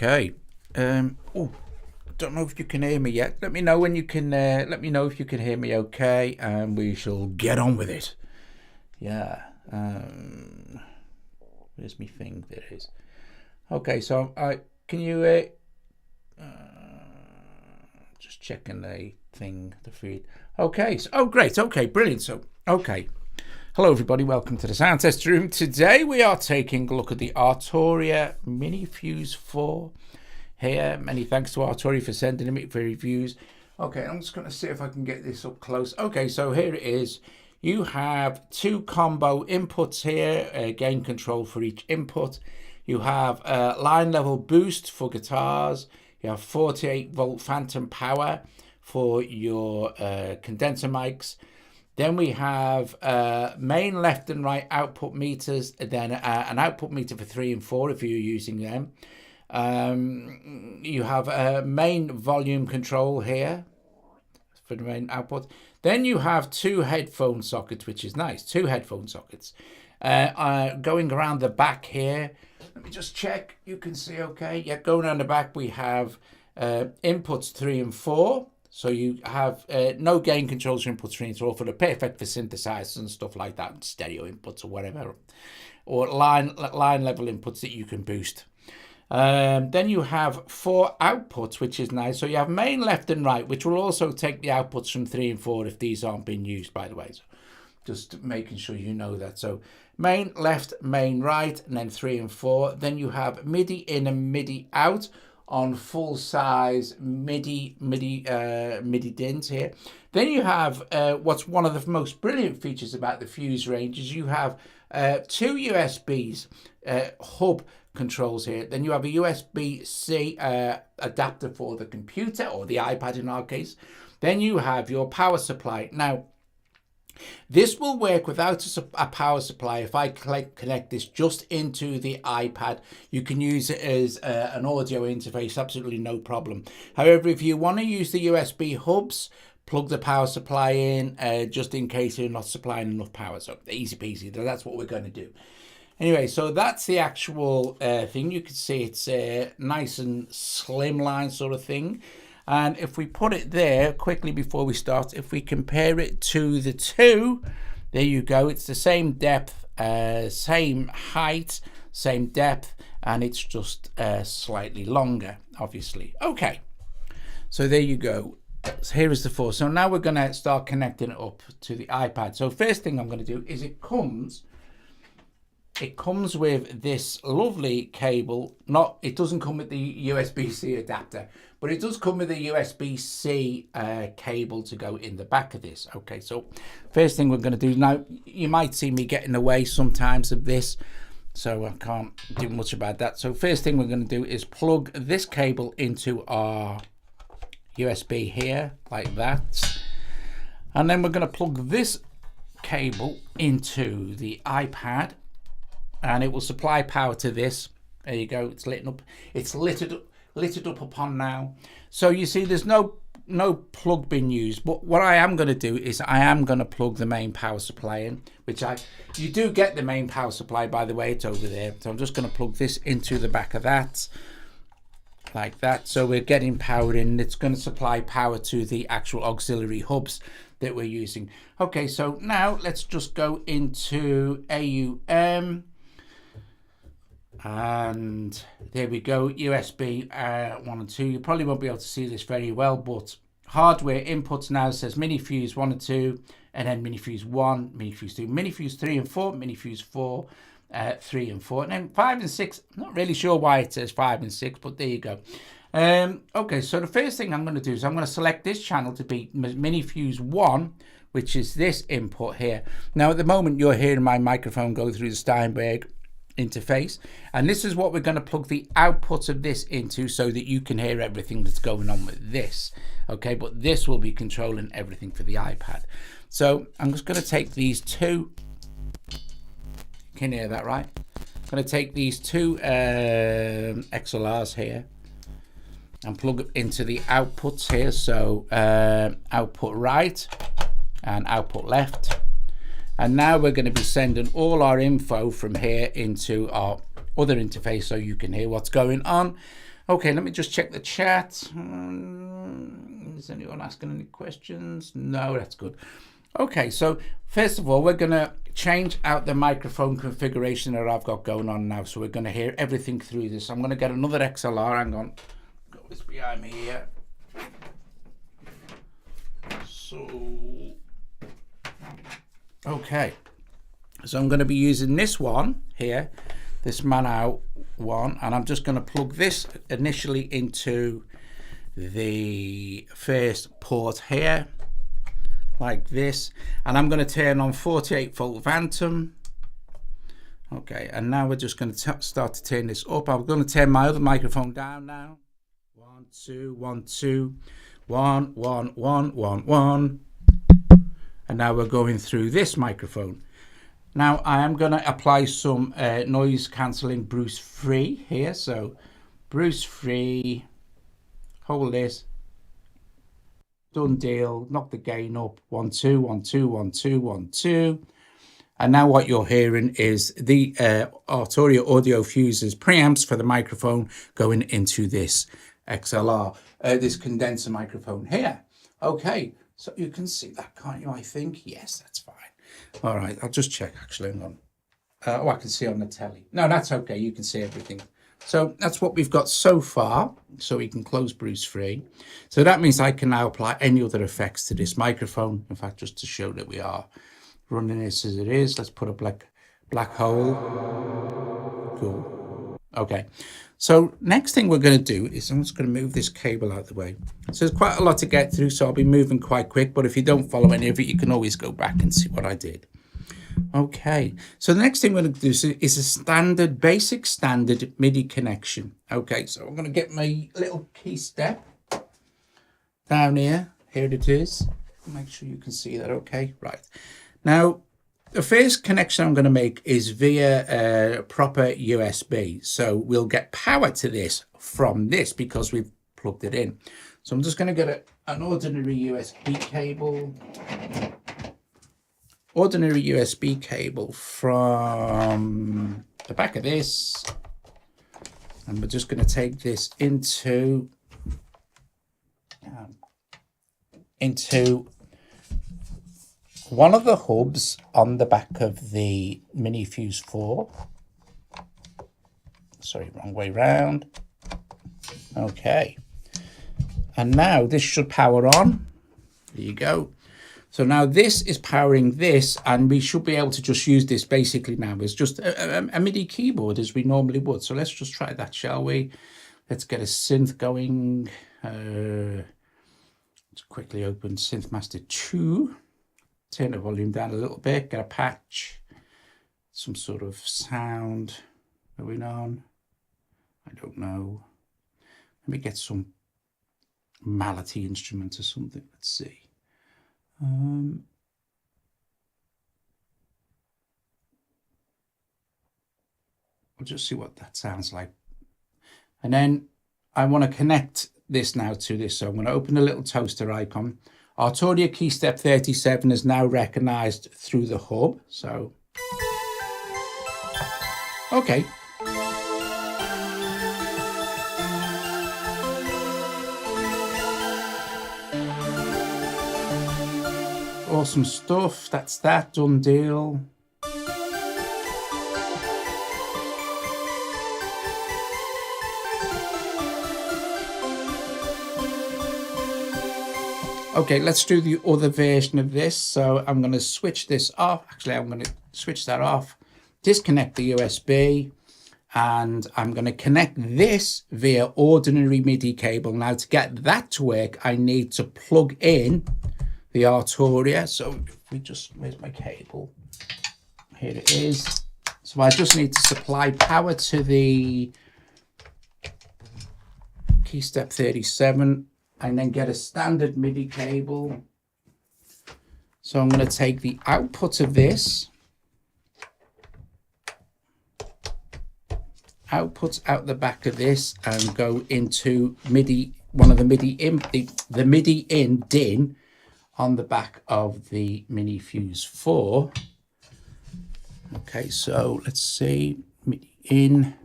Okay. Oh, don't know if you can hear me yet. Let me know when you can. Let me know if you can hear me. Okay, and we shall get on with it. Yeah. Where's my thing? There it is. Okay. So can you just checking the thing, the feed. Okay. So, oh, great. Okay, brilliant. So okay. Hello everybody, welcome to the sound test room. Today we are taking a look at the Arturia MINIFUSE 4 here. Many thanks to Arturia for sending it for reviews. Okay, I'm just going to see if I can get this up close. Okay, so here it is. You have two combo inputs here, gain control for each input. You have line level boost for guitars. You have 48 volt phantom power for your condenser mics. Then we have main left and right output meters, then an output meter for 3 and 4 if you're using them. You have a main volume control here for the main output. Then you have two headphone sockets, which is nice, two headphone sockets. Going around the back here, let me just check, you can see okay. Yeah, going around the back we have inputs 3 and 4. So you have no gain controls for inputs 3 and 4 for the perfect for synthesizers and stuff like that, stereo inputs or whatever, or line level inputs that you can boost. Then you have 4 outputs, which is nice. So you have main left and right, which will also take the outputs from 3 and 4 if these aren't being used, by the way. So just making sure you know that. So main left, main right, and then 3 and 4. Then you have MIDI in and MIDI out on full size MIDI DINs here. Then you have what's one of the most brilliant features about the Fuse range is you have 2 USBs hub controls here. Then you have a USB-C adapter for the computer or the iPad in our case. Then you have your power supply. Now this will work without a power supply. If I connect this just into the iPad, you can use it as an audio interface, absolutely no problem. However, if you want to use the USB hubs, plug the power supply in just in case you're not supplying enough power. So easy peasy, that's what we're going to do. Anyway, so that's the actual thing. You can see it's a nice and slimline sort of thing. And if we put it there quickly before we start, if we compare it to the 2, there you go. It's the same depth, same height, same depth, and it's just slightly longer, obviously. Okay, so there you go. So here is the 4. So now we're going to start connecting it up to the iPad. So first thing I'm going to do is it comes with this lovely cable. It doesn't come with the USB-C adapter, but it does come with a USB-C cable to go in the back of this. Okay, so first thing we're going to do now, you might see me getting away sometimes of this, so I can't do much about that. So first thing we're going to do is plug this cable into our USB here, like that. And then we're going to plug this cable into the iPad, and it will supply power to this. There you go, it's lit up. It's lit up upon now. So you see there's no plug being used, but what I am going to do is I am going to plug the main power supply in, which you do get the main power supply, by the way, it's over there. So I'm just going to plug this into the back of that, like that. So we're getting power in. It's going to supply power to the actual auxiliary hubs that we're using. Okay, so now let's just go into AUM. And there we go, USB 1 and 2. You probably won't be able to see this very well, but hardware inputs now says MINIFUSE 1 and 2, and then MINIFUSE 1, MINIFUSE 2, MINIFUSE 3 and 4, MINIFUSE 4, 3 and 4, and then 5 and 6. I'm not really sure why it says 5 and 6, but there you go. Okay, so the first thing I'm going to do is I'm going to select this channel to be MINIFUSE 1, which is this input here. Now at the moment you're hearing my microphone go through the Steinberg interface, and this is what we're going to plug the output of this into so that you can hear everything that's going on with this. Okay, but this will be controlling everything for the iPad. So I'm just going to take these two, can you hear that right? I'm going to take these two XLRs here and plug it into the outputs here. So output right and output left. And now we're going to be sending all our info from here into our other interface so you can hear what's going on. Okay, let me just check the chat. Is anyone asking any questions? No, that's good. Okay, so first of all, we're going to change out the microphone configuration that I've got going on now. So we're going to hear everything through this. I'm going to get another XLR. Hang on. Got this behind me here. So, okay. So I'm going to be using this one here, this man out one, and I'm just going to plug this initially into the first port here, like this, and I'm going to turn on 48-volt Phantom. Okay, and now we're just going to start to turn this up. I'm going to turn my other microphone down now. 1 2 1 2 1 1 1 1 1, and now we're going through this microphone. Now I am going to apply some noise cancelling Bruce free here. So Bruce free, hold this, done deal, knock the gain up, 1 2 1 2 1 2 1 2. And now what you're hearing is the Arturia audio fuses preamps for the microphone going into this XLR, this condenser microphone here. Okay, so you can see that, can't you? I think, yes, that's fine. All right, I'll just check actually. Hang on. Oh, I can see on the telly. No, that's okay. You can see everything. So that's what we've got so far. So we can close Bruce free. So that means I can now apply any other effects to this microphone. In fact, just to show that we are running this as it is, let's put a black hole. Cool. Okay. So next thing we're going to do is I'm just going to move this cable out of the way. So there's quite a lot to get through, so I'll be moving quite quick. But if you don't follow any of it, you can always go back and see what I did. Okay, so the next thing we're going to do is a standard, basic standard MIDI connection. Okay, so I'm going to get my little key step down here. Here it is. Make sure you can see that. Okay, right. Now, the first connection I'm going to make is via proper USB. So we'll get power to this from this because we've plugged it in. So I'm just going to get an ordinary USB cable. Ordinary USB cable from the back of this. And we're just going to take this into one of the hubs on the back of the MiniFuse 4. Sorry, wrong way round. Okay. And now this should power on. There you go. So now this is powering this, and we should be able to just use this basically now as just a MIDI keyboard as we normally would. So let's just try that, shall we? Let's get a synth going. Let's quickly open Synth Master 2. Turn the volume down a little bit, get a patch, some sort of sound going on. I don't know. Let me get some malletty instrument or something. Let's see. I'll just see what that sounds like. And then I want to connect this now to this. So I'm going to open the little toaster icon. Arturia key step 37 is now recognized through the hub. So, okay. Awesome stuff. That's that, done deal. Okay, let's do the other version of this. So I'm going to switch this off. Actually, I'm going to switch that off, disconnect the USB, and I'm going to connect this via ordinary MIDI cable. Now, to get that to work, I need to plug in the Arturia. So if we just, where's my cable? Here it is. So I just need to supply power to the key step 37 and then get a standard MIDI cable. So I'm going to take the output of this, outputs out the back of this, and go into MIDI, one of the MIDI in, the MIDI in DIN on the back of the MiniFuse 4. Okay, so let's see, MIDI in.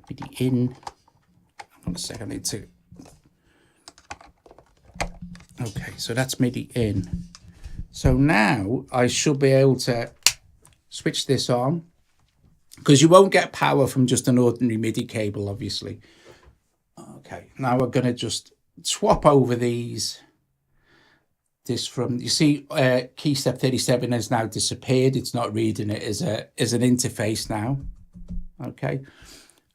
I'm on a second, I need to. Okay, so that's MIDI in. So now I should be able to switch this on, because you won't get power from just an ordinary MIDI cable, obviously. Okay, now we're going to just swap over these. This from, you see, key step 37 has now disappeared. It's not reading it as an interface now. Okay,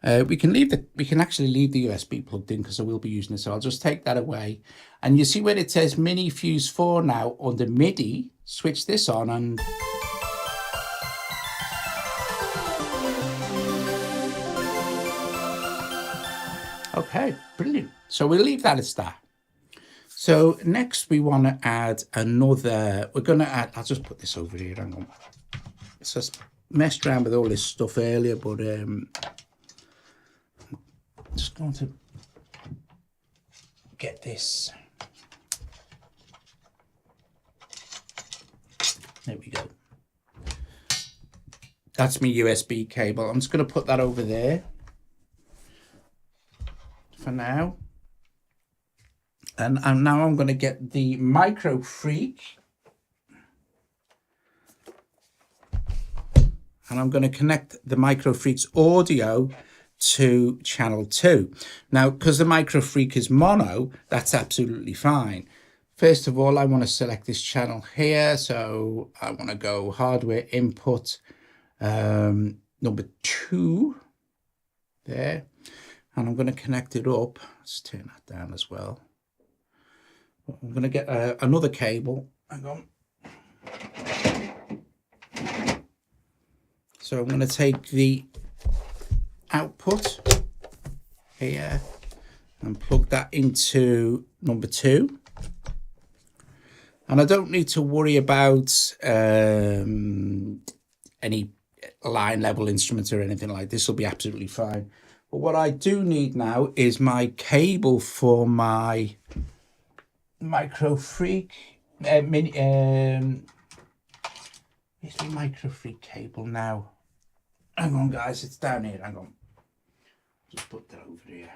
we can actually leave the USB plugged in, because I will be using it. So I'll just take that away, and you see where it says MiniFuse 4 now under MIDI. Switch this on and. Okay, brilliant. So we'll leave that as that. So next we want to add another, we're going to add, I'll just put this over here, hang on. So I messed around with all this stuff earlier, but I'm just going to get this. There we go. That's my USB cable. I'm just going to put that over there for now. And now I'm going to get the Micro Freak, and I'm going to connect the Micro Freak's audio to channel 2. Now, because the Micro Freak is mono, that's absolutely fine. First of all, I want to select this channel here. So I want to go hardware input number 2 there, and I'm going to connect it up. Let's turn that down as well. I'm going to get another cable. Hang on. So I'm going to take the output here and plug that into number 2. And I don't need to worry about any line level instruments or anything like this. Will be absolutely fine. But what I do need now is my cable for my Micro Freak mini. Where's the Micro Freak cable now? Hang on, guys, it's down here. Hang on, just put that over here.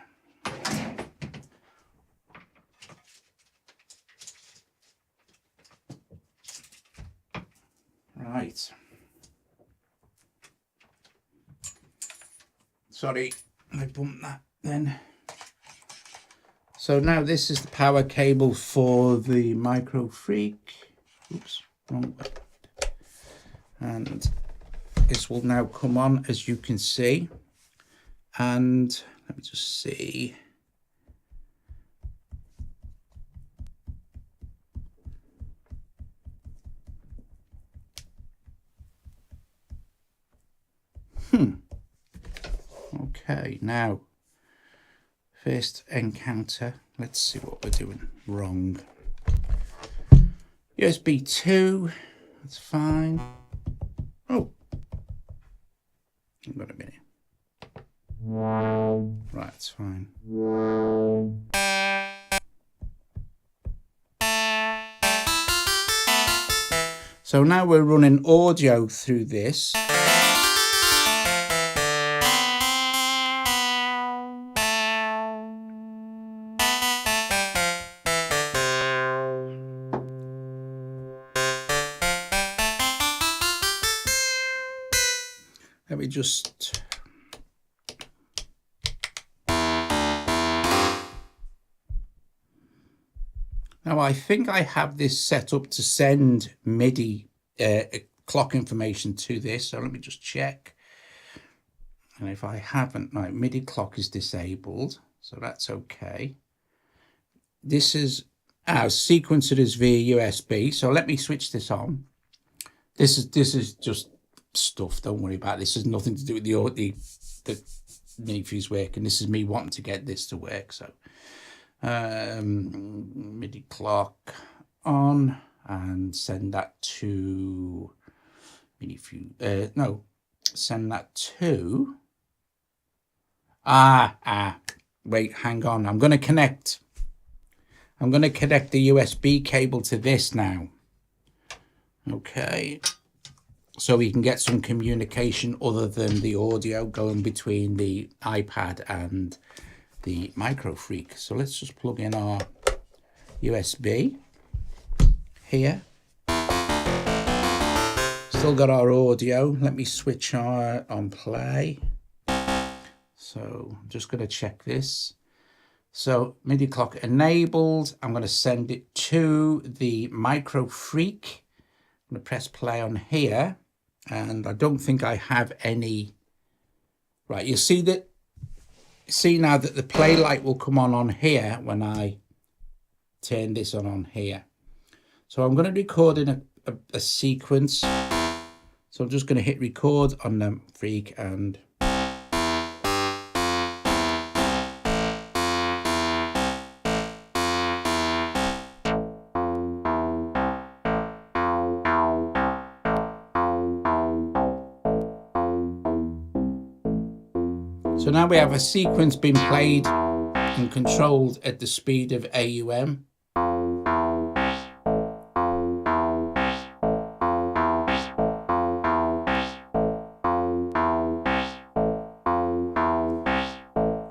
Right. Sorry, I bumped that then. So now this is the power cable for the Micro Freak. Oops, wrong way. And this will now come on, as you can see. And let me just see. Okay, now. First encounter, let's see what we're doing wrong. USB 2, that's fine. Oh, hang on a minute. Right, it's fine. So now we're running audio through this. Let me just. Now I think I have this set up to send MIDI clock information to this. So let me just check. And if I haven't, right, MIDI clock is disabled. So that's okay. This is sequencer is via USB. So let me switch this on. This is just stuff, don't worry about it. This has nothing to do with the MiniFuse work, and this is me wanting to get this to work. So MIDI clock on, and send that to MiniFuse. No, send that to wait, hang on. I'm going to connect the USB cable to this now. Okay, so we can get some communication other than the audio going between the iPad and the MicroFreak. So let's just plug in our USB here. Still got our audio. Let me switch on play. So I'm just going to check this. So MIDI clock enabled. I'm going to send it to the MicroFreak. I'm going to press play on here. And I don't think I have any. Right, you'll see that. See now that the play light will come on here when I turn this on here. So I'm going to record in a sequence. So I'm just going to hit record on the Freak and so now we have a sequence being played and controlled at the speed of AUM.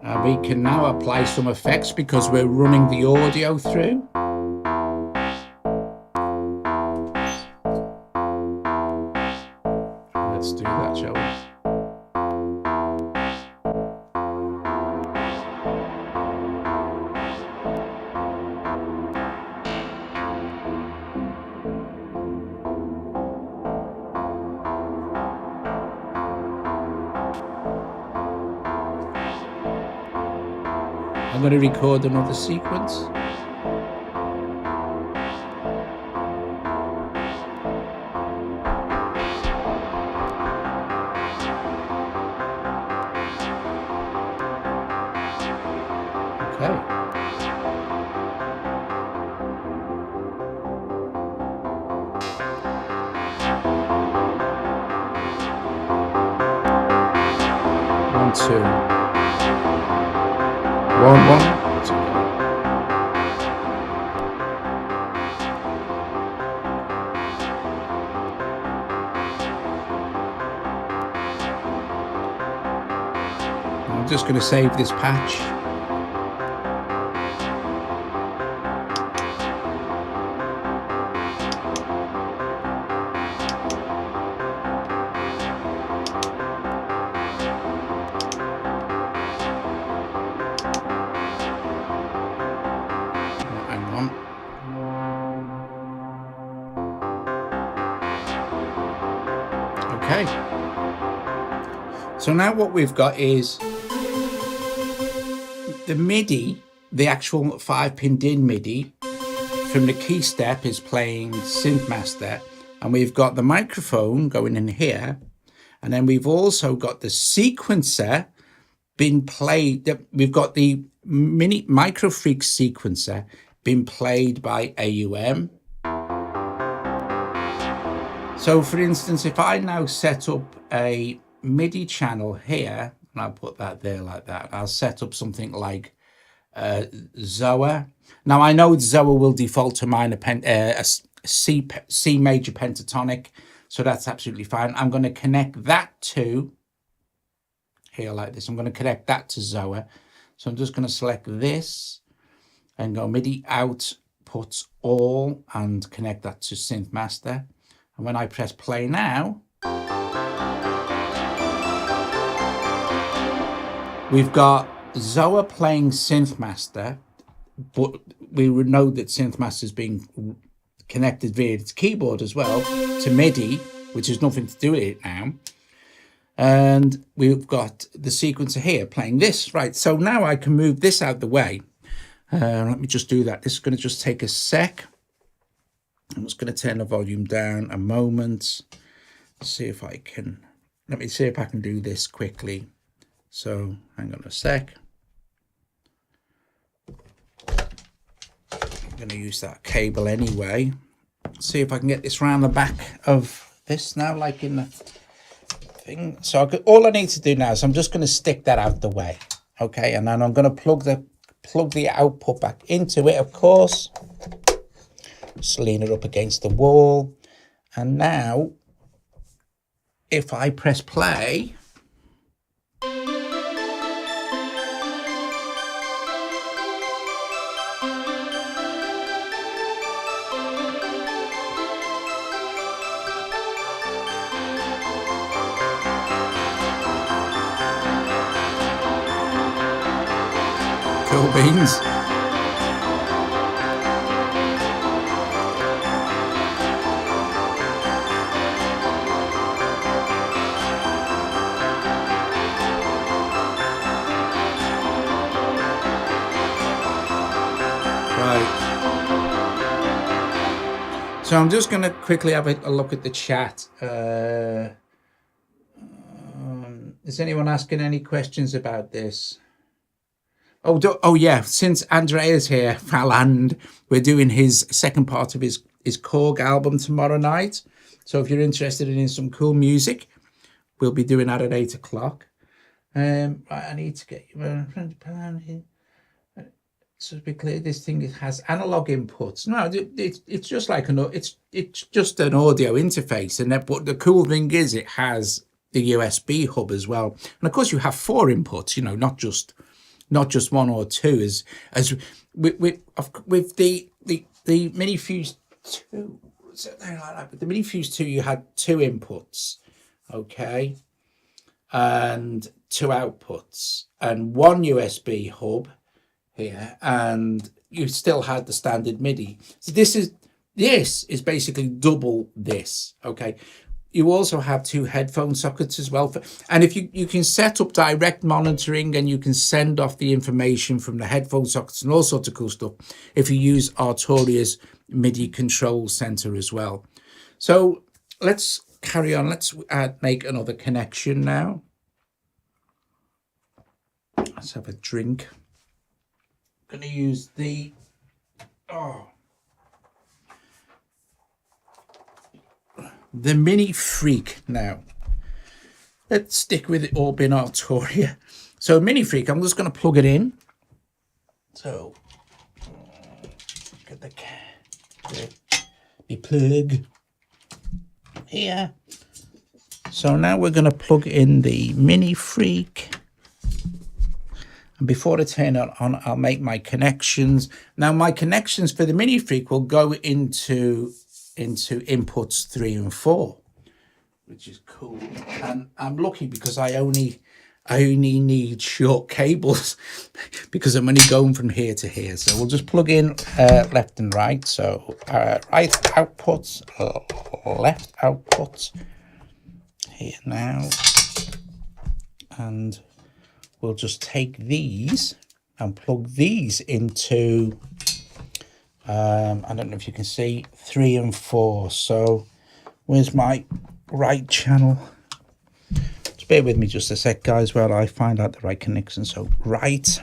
And we can now apply some effects because we're running the audio through. Let's do that, shall we? I'm going to record another sequence. Okay. One, two. One. I'm just going to save this patch. Okay, so now what we've got is the MIDI, the actual 5-pin DIN MIDI from the key step is playing Synth Master, and we've got the microphone going in here, and then we've also got the sequencer being played. We've got the mini MicroFreak sequencer being played by AUM. So for instance, if I now set up a MIDI channel here, and I'll put that there like that, I'll set up something like Zoa. Now I know Zoa will default to minor C major pentatonic, so that's absolutely fine. I'm going to connect that to here like this. I'm going to connect that to Zoa. So I'm just going to select this and go MIDI output all and connect that to Synth Master. And when I press play now, we've got Zoa playing Synth Master, but we would know that Synth Master is being connected via its keyboard as well to MIDI, which has nothing to do with it now. And we've got the sequencer here playing this. Right, so now I can move this out the way. Let me just do that. This is going to just take a sec. I'm just going to turn the volume down a moment. See if I can, let me see if I can do this quickly. So hang on a sec. I'm going to use that cable anyway. See if I can get this round the back of this now, like in the thing. So all I need to do now is I'm just going to stick that out the way. Okay, and then I'm going to plug the output back into it, of course. Just lean it up against the wall. And now, if I press play, Cool beans. So I'm just going to quickly have a look at the chat. Is anyone asking any questions about this? Oh yeah, since Andrea's here, Faland, we're doing his second part of his Korg album tomorrow night. So if you're interested in some cool music, we'll be doing that at 8 o'clock. Right, I need to get you... So to be clear, this thing has analog inputs. No, it's just like it's just an audio interface, and but the cool thing is it has the USB hub as well. And of course, you have 4 inputs. You know, not just 1 or 2. As with the MiniFuse 2, something like that. But the MiniFuse 2, you had 2 inputs, okay, and 2 outputs, and 1 USB hub here, and you still had the standard MIDI. So this is basically double this, okay. You also have 2 headphone sockets as well, and if you can set up direct monitoring, and you can send off the information from the headphone sockets and all sorts of cool stuff if you use Arturia's MIDI control center as well. So let's carry on. Let's make another connection now. Let's have a drink. Going to use the Mini Freak now. Let's stick with it all being Arturia. So Mini Freak, I'm just going to plug it in. So get the plug here. So now we're going to plug in the Mini Freak. And before I turn it on, I'll make my connections. Now, my connections for the Mini Freak will go into inputs 3 and 4, which is cool. And I'm lucky because I only need short cables because I'm only going from here to here. So we'll just plug in left and right. So right outputs, left outputs here now, and we'll just take these and plug these into, I don't know if you can see, 3 and 4. So where's my right channel? Just bear with me just a sec, guys, while I find out the right connection. So right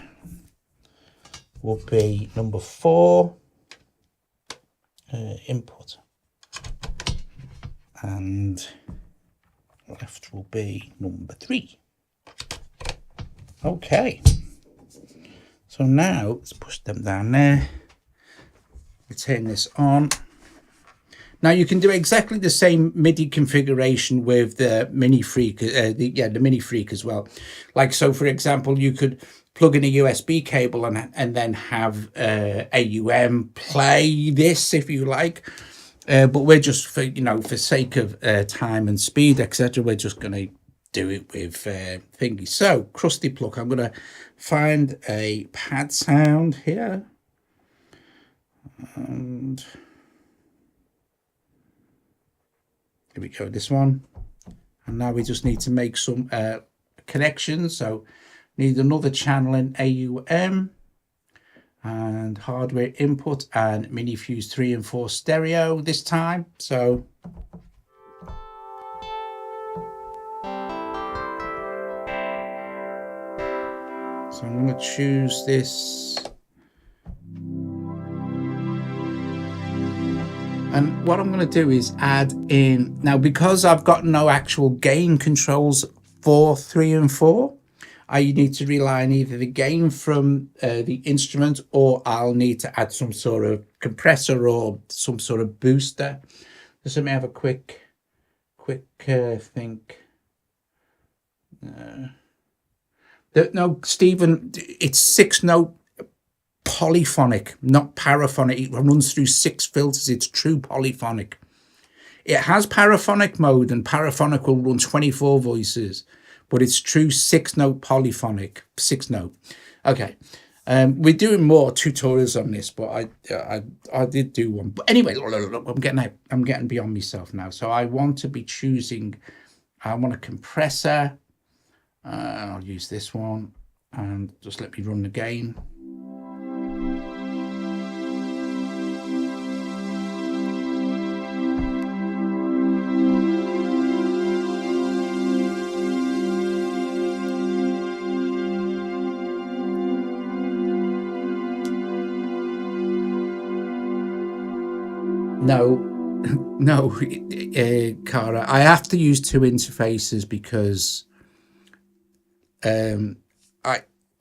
will be number 4, input, and left will be number 3. Okay, so now let's push them down there. We turn this on. Now you can do exactly the same MIDI configuration with the Mini Freak, the Mini Freak as well. Like, so for example, you could plug in a USB cable and then have AUM play this if you like. But we're just for sake of time and speed, etc. We're just going to do it with thingy. So crusty plug, I'm going to find a pad sound here, and here we go, this one. And now we just need to make some connections. So need another channel in AUM and hardware input and MiniFuse 3 and 4 stereo this time. So I'm going to choose this, and what I'm going to do is add in, now because I've got no actual gain controls for 3 and 4, I need to rely on either the gain from the instrument, or I'll need to add some sort of compressor or some sort of booster. Just let me have a quick think. No, Stephen, it's 6-note polyphonic, not paraphonic. It runs through 6 filters. It's true polyphonic. It has paraphonic mode, and paraphonic will run 24 voices, but it's true 6-note polyphonic, 6-note. Okay. We're doing more tutorials on this, but I did do one. But anyway, look, I'm getting beyond myself now. So I want to be choosing. I want a compressor. I'll use this one, and just let me run the gain. No, Cara, I have to use two interfaces because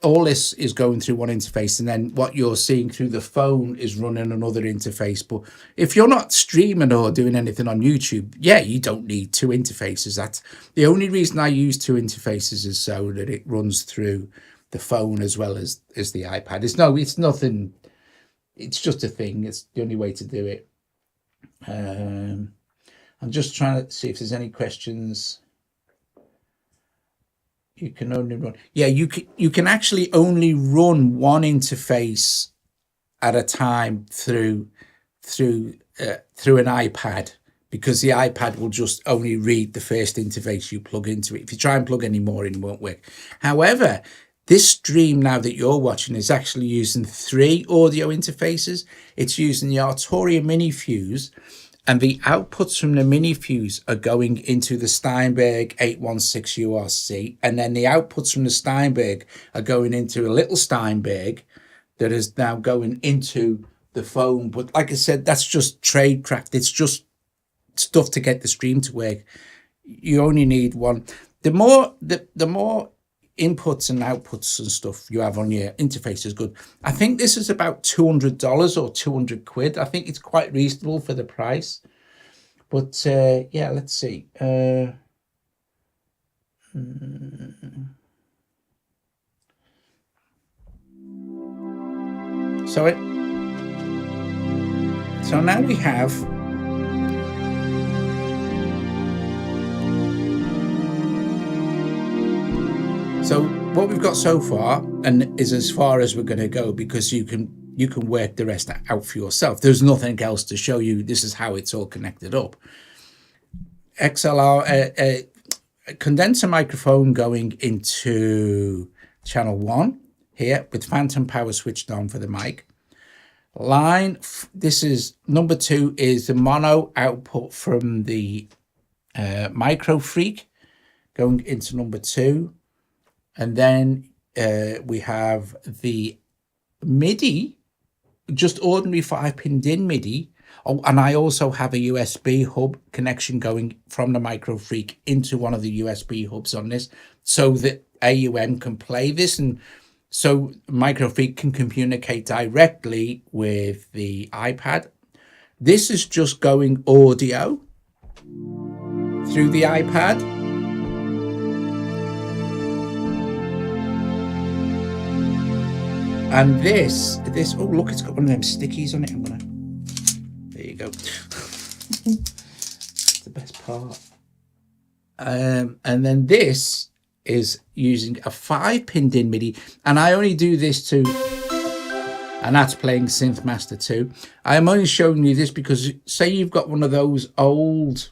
all this is going through one interface, and then what you're seeing through the phone is running another interface. But if you're not streaming or doing anything on YouTube, yeah, you don't need two interfaces. That's the only reason I use two interfaces, is so that it runs through the phone as well as the iPad. It's nothing. It's just a thing. It's the only way to do it. I'm just trying to see if there's any questions. You can only run. Yeah, you can actually only run one interface at a time through an iPad, because the iPad will just only read the first interface you plug into it. If you try and plug any more in, it won't work. However, this stream now that you're watching is actually using 3 audio interfaces. It's using the Arturia MINIFUSE, and the outputs from the MINIFUSE are going into the Steinberg 816 URC, and then the outputs from the Steinberg are going into a little Steinberg that is now going into the phone. But like I said, that's just tradecraft. It's just stuff to get the stream to work. You only need one. The more inputs and outputs and stuff you have on your interface is good. I think this is about $200 or 200 quid. I think it's quite reasonable for the price. But yeah, let's see. So now we have So what we've got so far, and is as far as we're going to go, because you can work the rest out for yourself. There's nothing else to show you. This is how it's all connected up. XLR, condenser microphone going into channel 1 here with phantom power switched on for the mic. Line, this is number 2 is the mono output from the Micro Freak going into number 2. And then we have the MIDI, just ordinary 5-pin DIN MIDI. Oh, and I also have a USB hub connection going from the Micro Freak into one of the USB hubs on this, so that AUM can play this, and so Micro Freak can communicate directly with the iPad. This is just going audio through the iPad. And this, oh look, it's got one of them stickies on it. There you go. That's the best part. And then this is using a 5-pin DIN MIDI, and I only do this to, and that's playing Synth Master 2. I am only showing you this because, say you've got one of those old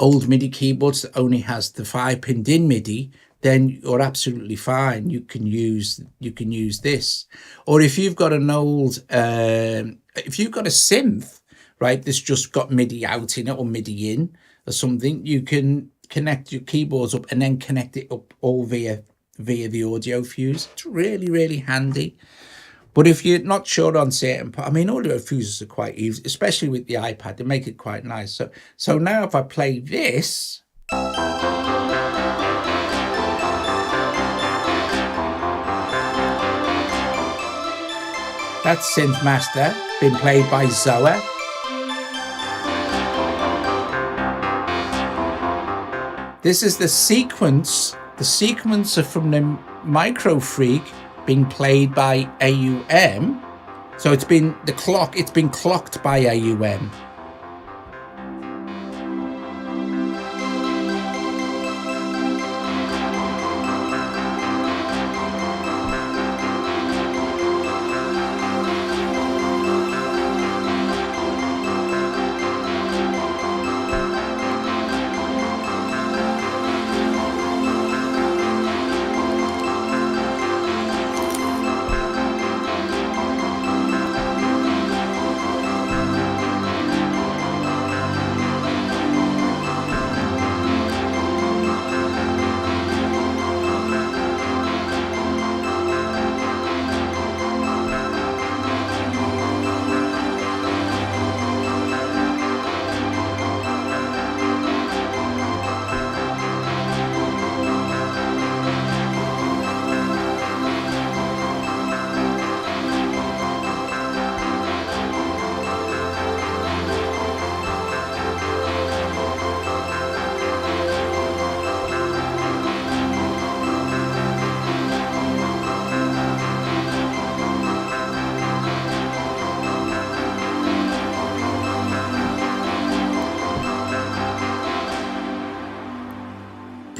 MIDI keyboards that only has the 5-pin DIN MIDI, then you're absolutely fine. You can use this. Or if you've got an old, if you've got a synth, right, that's just got MIDI out in it or MIDI in or something, you can connect your keyboards up and then connect it up all via the audio fuse. It's really, really handy. But if you're not sure on certain parts, I mean, audio fuses are quite easy, especially with the iPad. They make it quite nice. So now if I play this, that's Synth Master, been played by Zoa. This is the sequencer from the Micro Freak being played by AUM. So it's been clocked by AUM.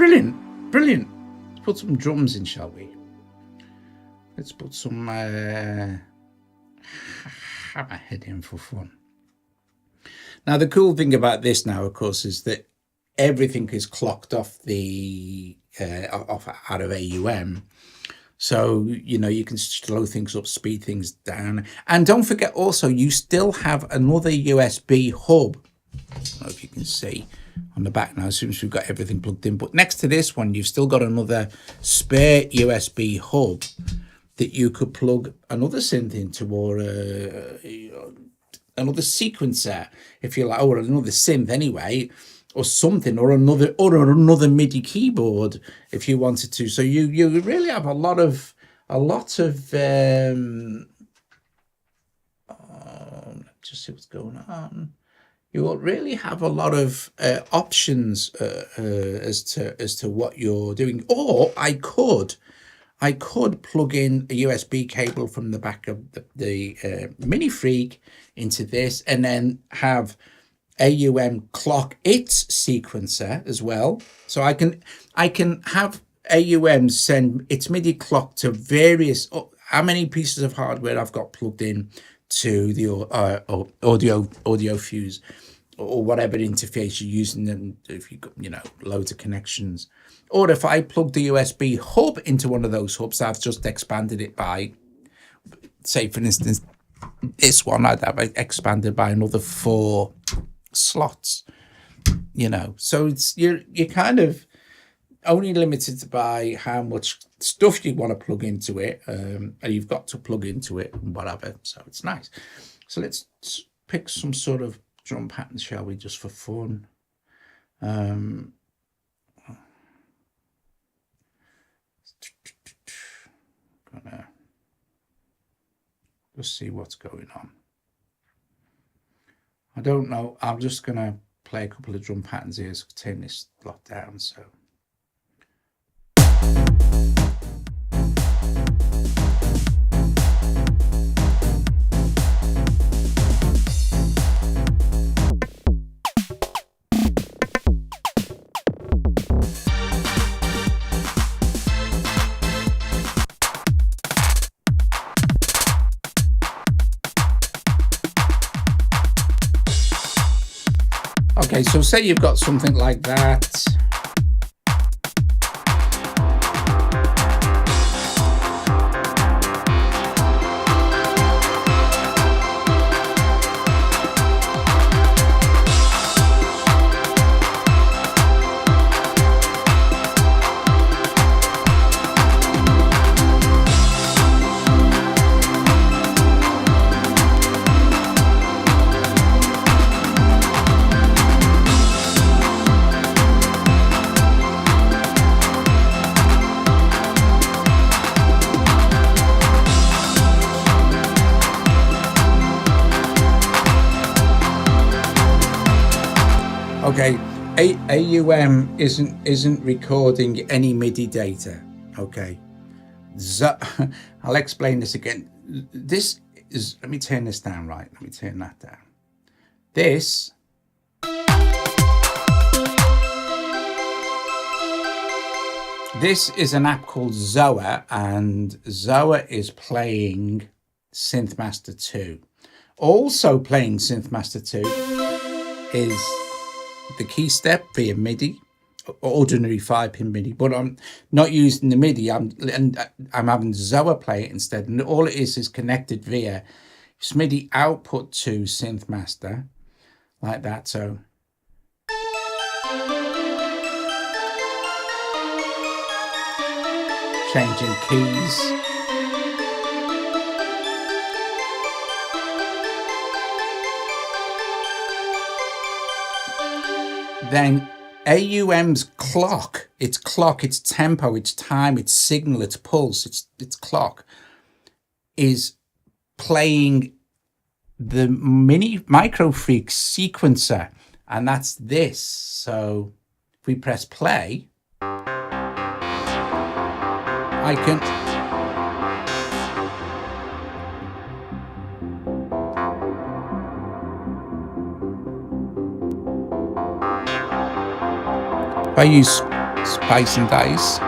brilliant, brilliant. Let's put some drums in, shall we? Let's put some hammerhead in for fun. Now, the cool thing about this now, of course, is that everything is clocked off the out of AUM. So, you know, you can slow things up, speed things down. And don't forget also, you still have another USB hub. I don't know if you can see on the back now, as soon as we've got everything plugged in. But next to this one, you've still got another spare USB hub that you could plug another synth into, or another sequencer, if you like, or another synth anyway, or something, or another MIDI keyboard if you wanted to. So you really have a lot of just see what's going on. You will really have a lot of options as to what you're doing. Or I could plug in a USB cable from the back of the Mini Freak into this, and then have AUM clock its sequencer as well. So I can have AUM send its MIDI clock to various, how many pieces of hardware I've got plugged in to the audio fuse, or whatever interface you're using, them if you've got, you know, loads of connections. Or if I plug the USB hub into one of those hubs, I've just expanded it by, say for instance, this one, I'd have expanded by another 4 slots, you know. So it's you're kind of only limited by how much stuff you want to plug into it, and you've got to plug into it and whatever. So it's nice. So let's pick some sort of drum pattern, shall we, just for fun. Gonna just see what's going on. I don't know. I'm just gonna play a couple of drum patterns here to turn this lot down. So. Okay, so say you've got something like that. Okay, AUM isn't recording any MIDI data. Okay, I'll explain this again. This is, let me turn this down, right? Let me turn that down. This is an app called Zoa, and Zoa is playing Synthmaster 2. Also playing Synthmaster 2 is the key step via MIDI, ordinary 5-pin MIDI, but I'm not using the MIDI. I'm having Zoa play it instead, and all it is connected via MIDI output to Synthmaster, like that. So changing keys. Then AUM's clock, its tempo, its time, its signal, its pulse, its clock is playing the Micro Freak sequencer, and that's this. So if we press play, I can I use Spice and Dice.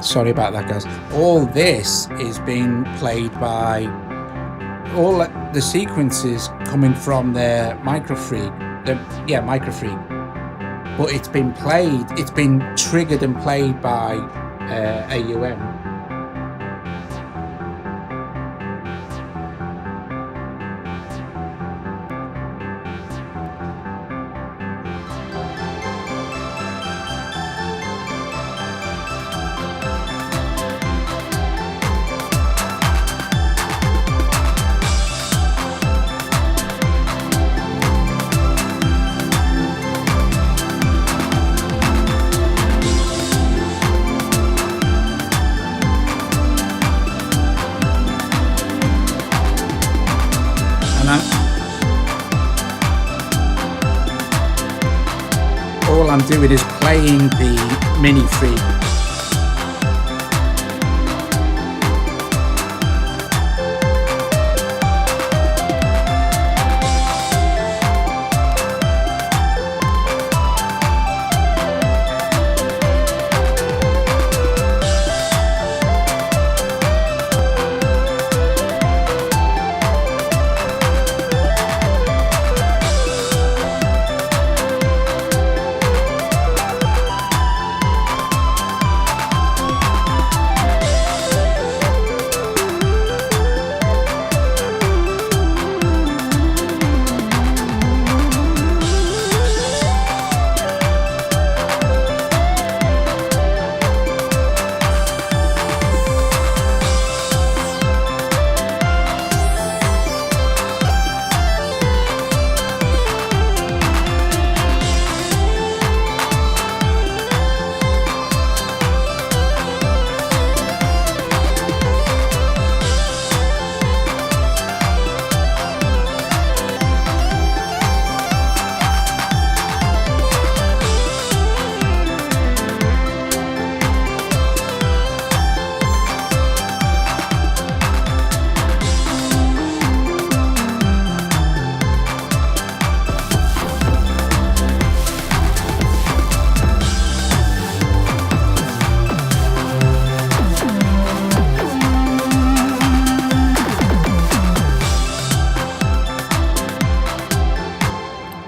Sorry about that, guys. All this is being played by all the sequences coming from their MicroFreak. MicroFreak. But it's been played. It's been triggered and played by AUM. All I'm doing is playing the Mini Freak.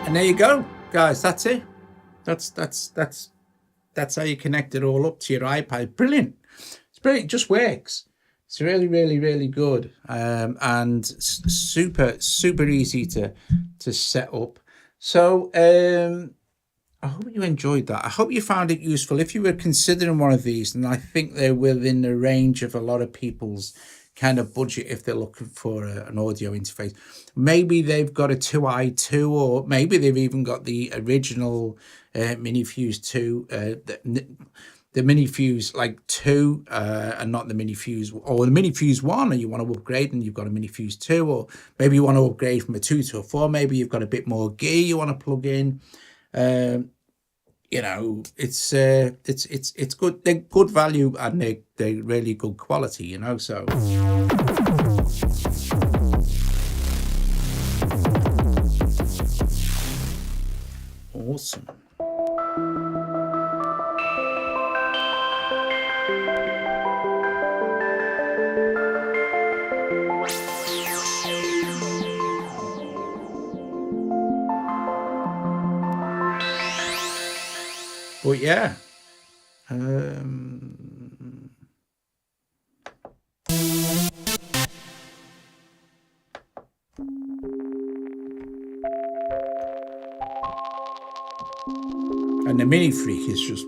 And there you go, guys. That's it. That's how you connect it all up to your iPad. Brilliant. It's brilliant. It just works. It's really, really, really good, and super easy to set up. So I hope you enjoyed that. I hope you found it useful. If you were considering one of these, and I think they're within the range of a lot of people's kind of budget if they're looking for an audio interface. Maybe they've got a 2i2, or maybe they've even got the original MiniFuse 2, the MiniFuse like 2, and not the MiniFuse, or the MiniFuse 1, and you want to upgrade and you've got a MiniFuse 2, or maybe you want to upgrade from a 2 to a 4, maybe you've got a bit more gear you want to plug in. You know, it's good. They're good value, and they're really good quality, you know, so awesome. But yeah, And the Mini Freak is just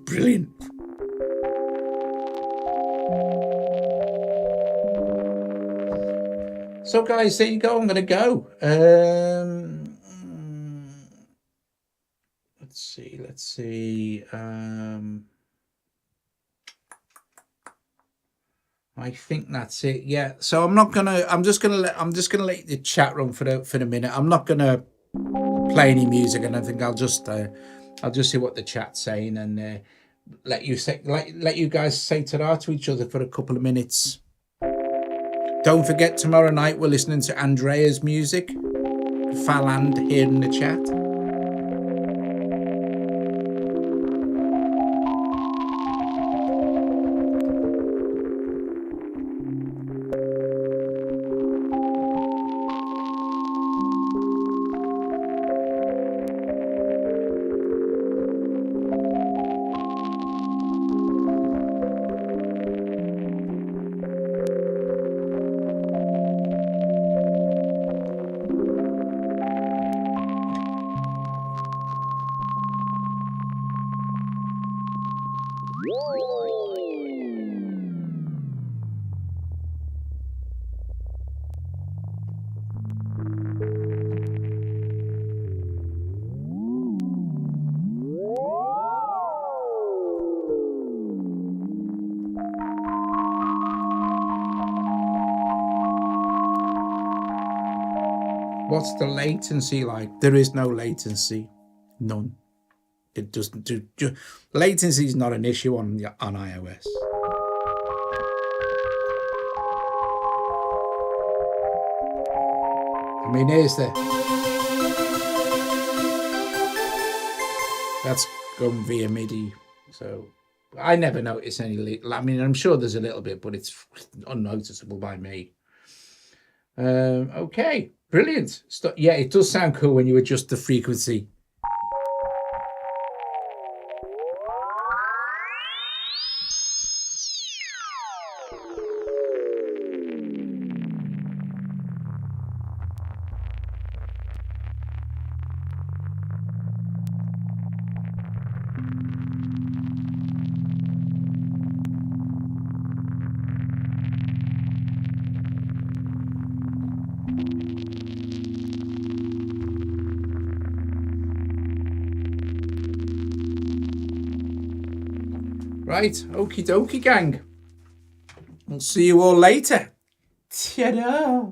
brilliant. So guys, there you go. I'm gonna go. Let's see. I think that's it. Yeah. So I'm just gonna let the chat run for the minute. I'm not gonna play any music, and I think I'll just see what the chat's saying, and let you guys say ta-ra to each other for a couple of minutes. Don't forget, tomorrow night we're listening to Andrea's music. Faland here in the chat. What's the latency like? There is no latency, none. It doesn't do. Latency is not an issue on iOS. I mean, here's that's going via Midi, so I never notice any. I mean, I'm sure there's a little bit, but it's unnoticeable by me. Okay, brilliant. Yeah, it does sound cool when you adjust the frequency. Right, okie dokie gang. We'll see you all later. Ta-da!